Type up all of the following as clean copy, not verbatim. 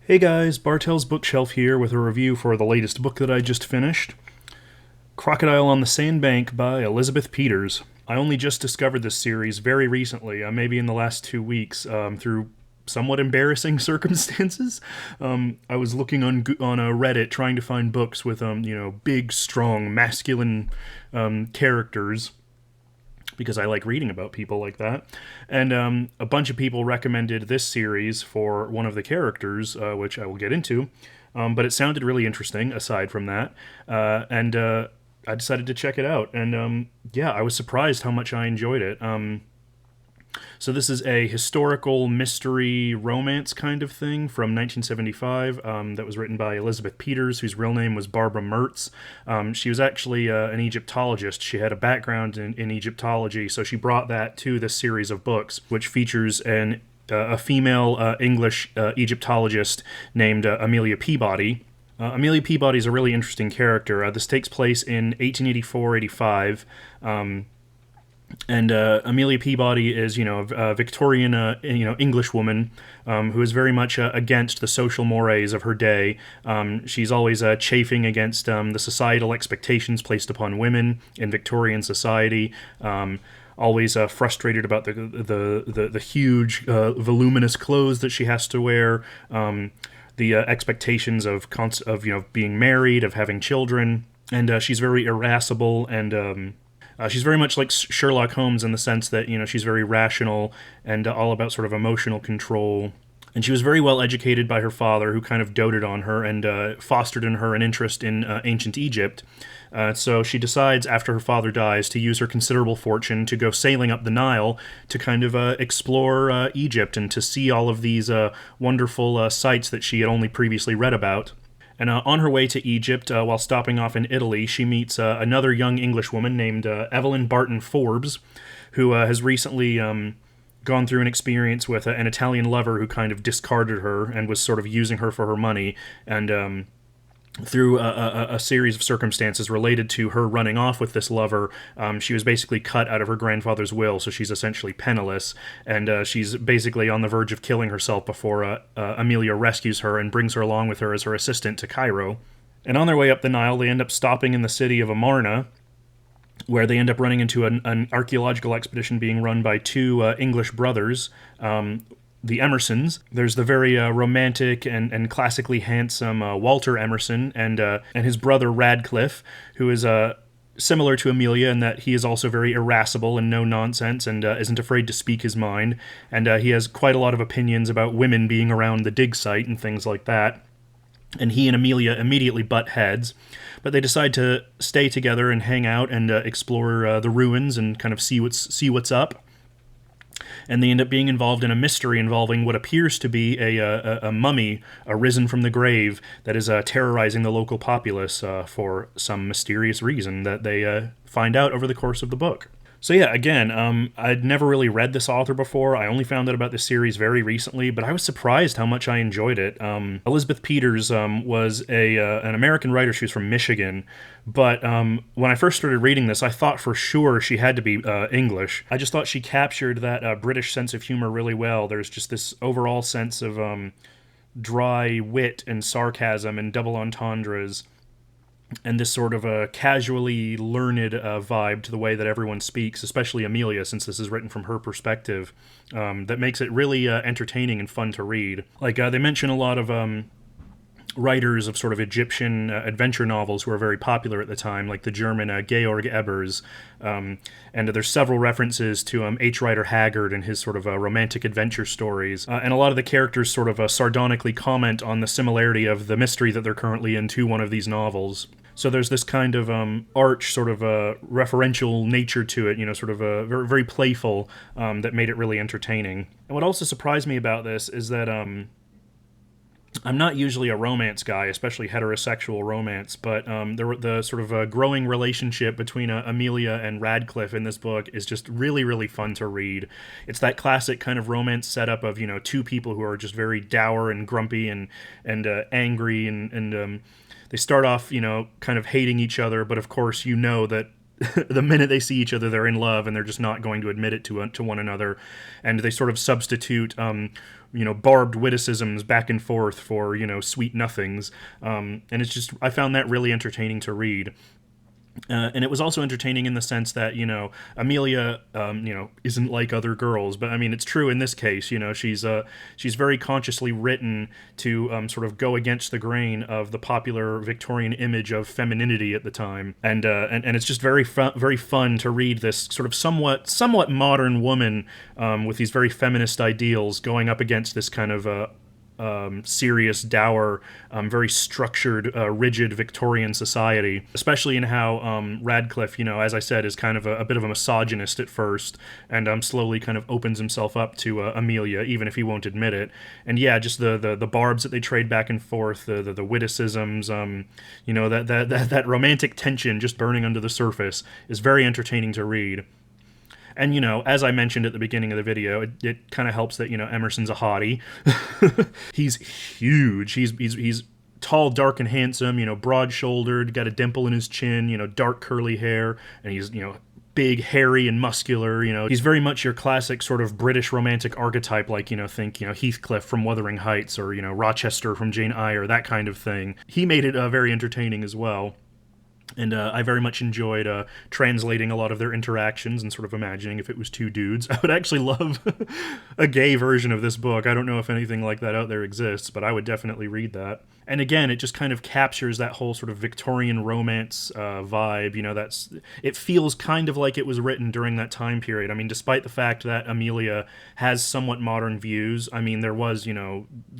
Hey guys, Bartell's Bookshelf here with a review for the latest book that I just finished, Crocodile on the Sandbank by Elizabeth Peters. I only just discovered this series very recently, maybe in the last 2 weeks, through somewhat embarrassing circumstances. I was looking on a Reddit trying to find books with big, strong, masculine characters, because I like reading about people like that. And a bunch of people recommended this series for one of the characters, which I will get into. But it sounded really interesting aside from that. And I decided to check it out. And yeah, I was surprised how much I enjoyed it. So this is a historical mystery romance kind of thing from 1975 that was written by Elizabeth Peters, whose real name was Barbara Mertz. She was actually an Egyptologist. She had a background in Egyptology, so she brought that to this series of books, which features a female English Egyptologist named Amelia Peabody. Amelia Peabody is a really interesting character. This takes place in 1884-85. And Amelia Peabody is, a Victorian, English woman who is very much against the social mores of her day. She's always chafing against the societal expectations placed upon women in Victorian society. Always frustrated about the huge, voluminous clothes that she has to wear. The expectations of being married, of having children, and she's very irascible and. She's very much like Sherlock Holmes in the sense that, she's very rational and all about sort of emotional control. And she was very well educated by her father, who kind of doted on her and fostered in her an interest in ancient Egypt. So she decides, after her father dies, to use her considerable fortune to go sailing up the Nile to kind of explore Egypt and to see all of these wonderful sights that she had only previously read about. And on her way to Egypt, while stopping off in Italy, she meets another young Englishwoman named Evelyn Barton Forbes, who has recently gone through an experience with an Italian lover who kind of discarded her and was sort of using her for her money. And through a series of circumstances related to her running off with this lover, she was basically cut out of her grandfather's will, so she's essentially penniless, and she's basically on the verge of killing herself before Amelia rescues her and brings her along with her as her assistant to Cairo. And on their way up the Nile, they end up stopping in the city of Amarna, where they end up running into an archaeological expedition being run by two English brothers, the Emersons. There's the very romantic and classically handsome Walter Emerson and his brother Radcliffe, who is similar to Amelia in that he is also very irascible and no nonsense and isn't afraid to speak his mind. And he has quite a lot of opinions about women being around the dig site and things like that. And he and Amelia immediately butt heads, but they decide to stay together and hang out and explore the ruins and kind of see what's up. And they end up being involved in a mystery involving what appears to be a mummy arisen from the grave that is terrorizing the local populace for some mysterious reason that they find out over the course of the book. So yeah, again, I'd never really read this author before. I only found out about this series very recently, but I was surprised how much I enjoyed it. Elizabeth Peters was an American writer. She was from Michigan, but when I first started reading this, I thought for sure she had to be English. I just thought she captured that British sense of humor really well. There's just this overall sense of dry wit and sarcasm and double entendres, and this sort of a casually learned vibe to the way that everyone speaks, especially Amelia, since this is written from her perspective, that makes it really entertaining and fun to read. Like, they mention a lot of writers of sort of Egyptian adventure novels who are very popular at the time, like the German Georg Ebers, and there's several references to H. Rider Haggard and his sort of romantic adventure stories, and a lot of the characters sort of sardonically comment on the similarity of the mystery that they're currently in to one of these novels. So there's this kind of arch sort of referential nature to it, sort of very, very playful, that made it really entertaining. And what also surprised me about this is that I'm not usually a romance guy, especially heterosexual romance, but the sort of growing relationship between Amelia and Radcliffe in this book is just really, really fun to read. It's that classic kind of romance setup of, two people who are just very dour and grumpy and angry and they start off, kind of hating each other, but of course that the minute they see each other, they're in love, and they're just not going to admit it to one another, and they sort of substitute, barbed witticisms back and forth for sweet nothings, and it's just I found that really entertaining to read. And it was also entertaining in the sense that Amelia isn't like other girls, but I mean it's true in this case. She's very consciously written to sort of go against the grain of the popular Victorian image of femininity at the time, and it's just very fun to read this sort of somewhat modern woman with these very feminist ideals going up against this kind of serious, dour, very structured, rigid Victorian society, especially in how Radcliffe, as I said, is kind of a bit of a misogynist at first, and slowly kind of opens himself up to Amelia, even if he won't admit it. And yeah, just the barbs that they trade back and forth, the witticisms, that romantic tension just burning under the surface is very entertaining to read. And, as I mentioned at the beginning of the video, it kind of helps that, Emerson's a hottie. He's huge. He's tall, dark, and handsome, broad-shouldered, got a dimple in his chin, dark curly hair, and he's, big, hairy, and muscular. He's very much your classic sort of British romantic archetype, like, think, Heathcliff from Wuthering Heights, or, Rochester from Jane Eyre, that kind of thing. He made it very entertaining as well. And I very much enjoyed translating a lot of their interactions and sort of imagining if it was two dudes. I would actually love a gay version of this book. I don't know if anything like that out there exists, but I would definitely read that. And again, it just kind of captures that whole sort of Victorian romance vibe. It feels kind of like it was written during that time period. I mean, despite the fact that Amelia has somewhat modern views, I mean, there was,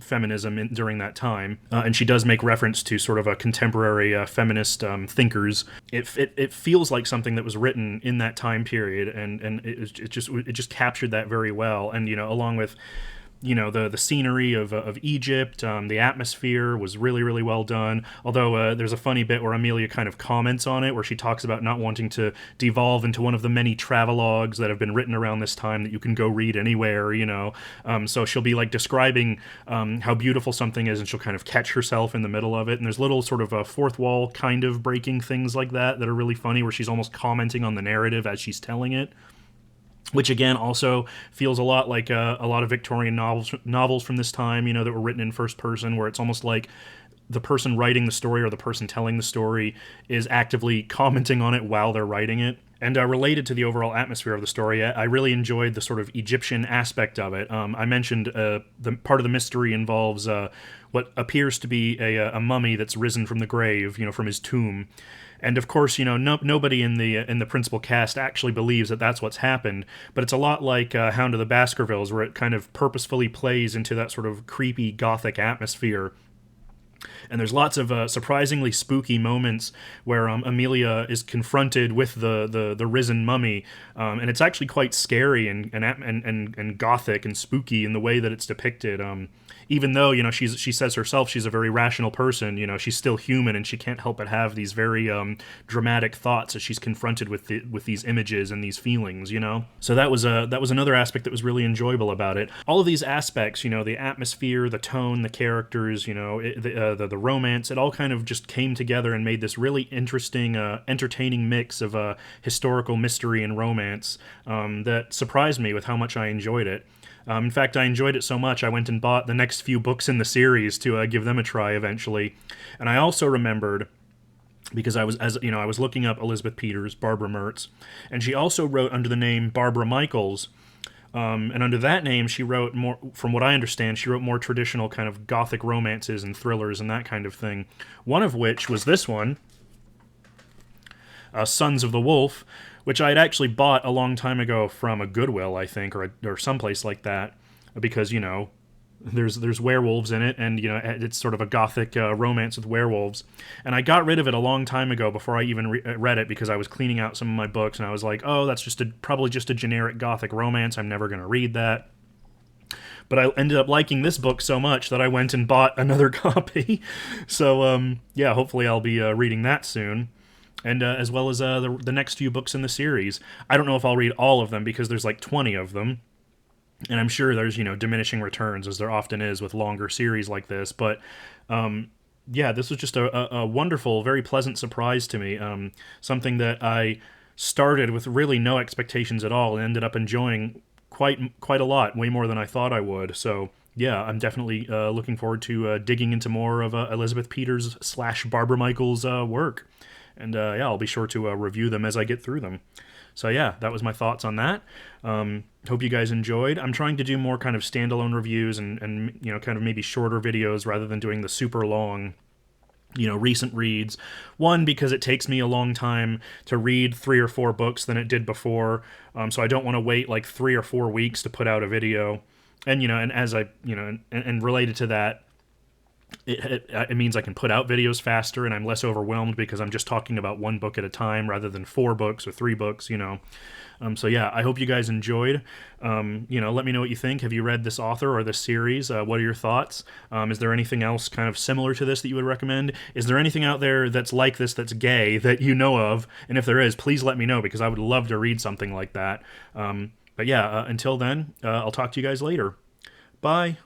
feminism during that time. And she does make reference to sort of a contemporary feminist thinkers. It feels like something that was written in that time period, and it just captured that very well. And, along with the scenery of Egypt, the atmosphere was really, really well done. Although there's a funny bit where Amelia kind of comments on it, where she talks about not wanting to devolve into one of the many travelogues that have been written around this time that you can go read anywhere, So she'll be like describing how beautiful something is, and she'll kind of catch herself in the middle of it. And there's little sort of fourth wall kind of breaking things like that are really funny, where she's almost commenting on the narrative as she's telling it. Which again also feels a lot like a lot of Victorian novels from this time, that were written in first person, where it's almost like the person writing the story or the person telling the story is actively commenting on it while they're writing it. And related to the overall atmosphere of the story, I really enjoyed the sort of Egyptian aspect of it. I mentioned the part of the mystery involves what appears to be a mummy that's risen from the grave, from his tomb. And of course, nobody in the principal cast actually believes that that's what's happened. But it's a lot like Hound of the Baskervilles, where it kind of purposefully plays into that sort of creepy gothic atmosphere. And there's lots of surprisingly spooky moments where Amelia is confronted with the risen mummy, and it's actually quite scary and gothic and spooky in the way that it's depicted. Even though she says herself she's a very rational person, she's still human, and she can't help but have these very dramatic thoughts as she's confronted with these images and these feelings. So that was another aspect that was really enjoyable about it. All of these aspects, the atmosphere, the tone, the characters, the romance, it all kind of just came together and made this really interesting, entertaining mix of historical mystery and romance that surprised me with how much I enjoyed it. In fact, I enjoyed it so much I went and bought the next few books in the series to give them a try eventually. And I also remembered, because I was looking up Elizabeth Peters, Barbara Mertz, and she also wrote under the name Barbara Michaels. And under that name, she wrote more, from what I understand, she wrote more traditional kind of gothic romances and thrillers and that kind of thing. One of which was this one, Sons of the Wolf, which I had actually bought a long time ago from a Goodwill, I think, or someplace like that, because, there's werewolves in it, and, it's sort of a gothic romance with werewolves. And I got rid of it a long time ago before I even read it, because I was cleaning out some of my books, and I was like, oh, that's probably just a generic gothic romance. I'm never going to read that. But I ended up liking this book so much that I went and bought another copy. So, hopefully I'll be reading that soon. And as well as the next few books in the series. I don't know if I'll read all of them, because there's like 20 of them. And I'm sure there's, diminishing returns, as there often is with longer series like this. But, this was just a wonderful, very pleasant surprise to me. Something that I started with really no expectations at all and ended up enjoying quite a lot, way more than I thought I would. So yeah, I'm definitely looking forward to digging into more of Elizabeth Peters / Barbara Michaels' work. And yeah, I'll be sure to review them as I get through them. So yeah, that was my thoughts on that. Hope you guys enjoyed. I'm trying to do more kind of standalone reviews and kind of maybe shorter videos rather than doing the super long recent reads. One, because it takes me a long time to read 3 or 4 books than it did before, so I don't want to wait like 3 or 4 weeks to put out a video. And and as I and related to that, it means I can put out videos faster and I'm less overwhelmed because I'm just talking about one book at a time rather than 4 books or 3 books. So yeah, I hope you guys enjoyed. Let me know what you think. Have you read this author or this series? What are your thoughts? Is there anything else kind of similar to this that you would recommend? Is there anything out there that's like this that's gay that you know of? And if there is, please let me know because I would love to read something like that. But yeah, until then, I'll talk to you guys later. Bye.